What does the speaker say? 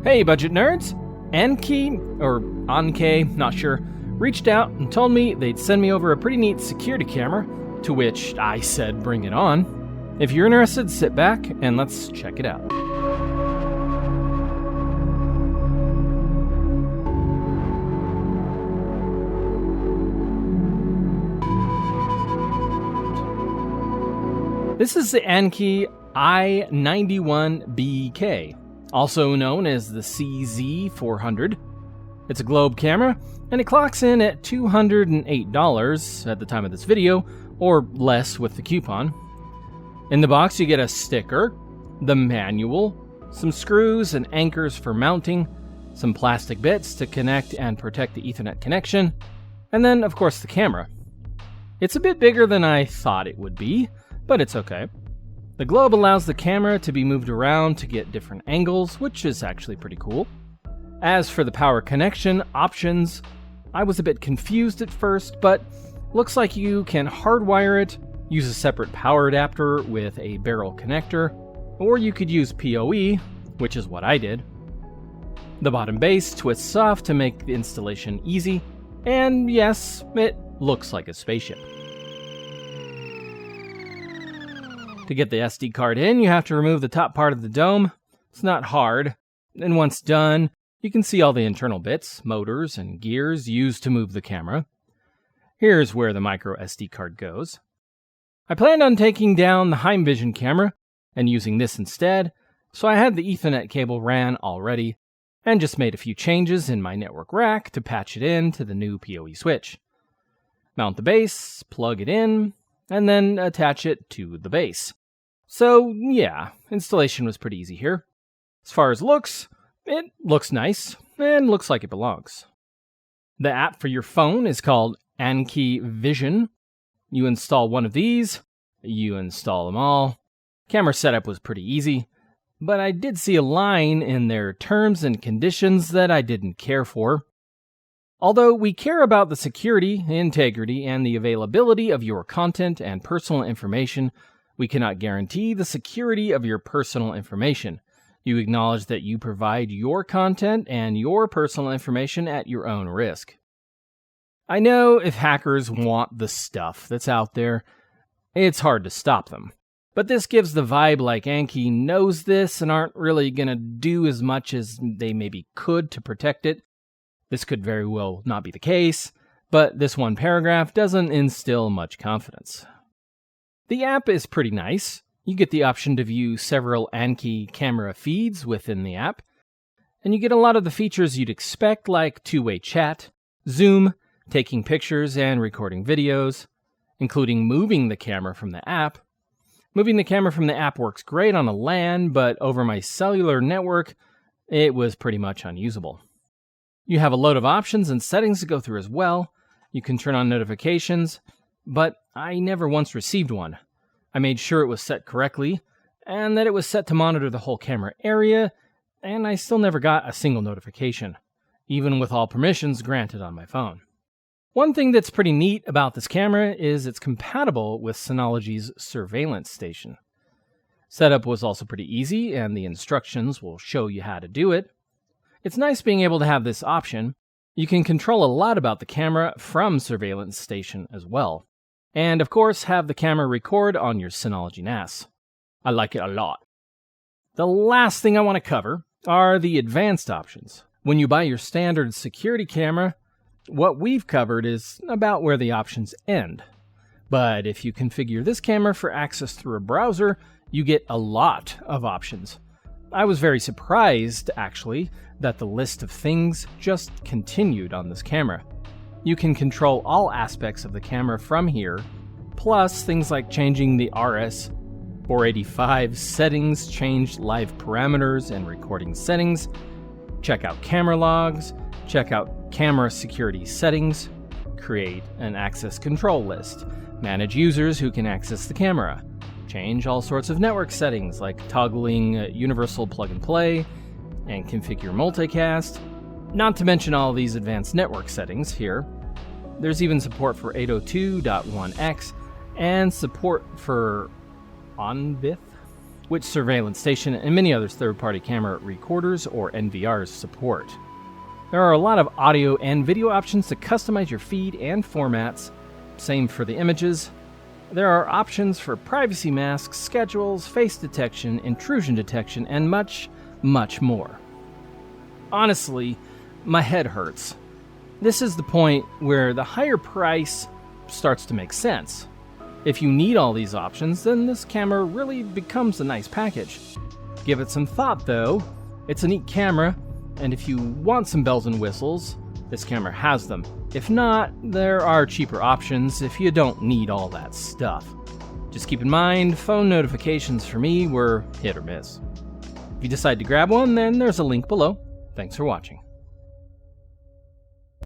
Hey budget nerds! Annke, or Annke, not sure, reached out and told me they'd send me over a pretty neat security camera, to which I said bring it on. If you're interested, sit back and let's check it out. This is the Annke I91BK, also known as the CZ400. It's a globe camera, and it clocks in at $208 at the time of this video, or less with the coupon. In the box you get a sticker, the manual, some screws and anchors for mounting, some plastic bits to connect and protect the Ethernet connection, and then of course the camera. It's a bit bigger than I thought it would be, but it's okay. The globe allows the camera to be moved around to get different angles, which is actually pretty cool. As for the power connection options, I was a bit confused at first, but looks like you can hardwire it, use a separate power adapter with a barrel connector, or you could use PoE, which is what I did. The bottom base twists off to make the installation easy, and yes, it looks like a spaceship. To get the SD card in, you have to remove the top part of the dome. It's not hard, and once done, you can see all the internal bits, motors, and gears used to move the camera. Here's where the micro SD card goes. I planned on taking down the Heimvision camera and using this instead, so I had the Ethernet cable ran already, and just made a few changes in my network rack to patch it in to the new PoE switch. Mount the base, plug it in, and then attach it to the base. So yeah, installation was pretty easy here. As far as looks, it looks nice, and looks like it belongs. The app for your phone is called Annke Vision. You install one of these, you install them all. Camera setup was pretty easy, but I did see a line in their terms and conditions that I didn't care for. Although we care about the security, integrity, and the availability of your content and personal information, we cannot guarantee the security of your personal information. You acknowledge that you provide your content and your personal information at your own risk. I know if hackers want the stuff that's out there, it's hard to stop them. But this gives the vibe like Annke knows this and aren't really gonna do as much as they maybe could to protect it. This could very well not be the case, but this one paragraph doesn't instill much confidence. The app is pretty nice. You get the option to view several Annke camera feeds within the app, and you get a lot of the features you'd expect like two-way chat, zoom, taking pictures and recording videos, including moving the camera from the app. Moving the camera from the app works great on a LAN, but over my cellular network, it was pretty much unusable. You have a load of options and settings to go through as well. You can turn on notifications, but I never once received one. I made sure it was set correctly, and that it was set to monitor the whole camera area, and I still never got a single notification, even with all permissions granted on my phone. One thing that's pretty neat about this camera is it's compatible with Synology's surveillance station. Setup was also pretty easy, and the instructions will show you how to do it. It's nice being able to have this option. You can control a lot about the camera from Surveillance Station as well. And of course, have the camera record on your Synology NAS. I like it a lot. The last thing I want to cover are the advanced options. When you buy your standard security camera, what we've covered is about where the options end. But if you configure this camera for access through a browser, you get a lot of options. I was very surprised, actually, that the list of things just continued on this camera. You can control all aspects of the camera from here, plus things like changing the RS-485 settings, change live parameters and recording settings, check out camera logs, check out camera security settings, create an access control list, manage users who can access the camera, change all sorts of network settings like toggling universal plug and play, and configure multicast, not to mention all these advanced network settings here. There's even support for 802.1x and support for ONBIF, which surveillance station and many other third-party camera recorders or NVRs support. There are a lot of audio and video options to customize your feed and formats. Same for the images. There are options for privacy masks, schedules, face detection, intrusion detection, and much, much more. Honestly, my head hurts. This is the point where the higher price starts to make sense. If you need all these options, then this camera really becomes a nice package. Give it some thought though. It's a neat camera, and if you want some bells and whistles, this camera has them. If not, there are cheaper options if you don't need all that stuff. Just keep in mind, phone notifications for me were hit or miss. If you decide to grab one, then there's a link below. Thanks for watching.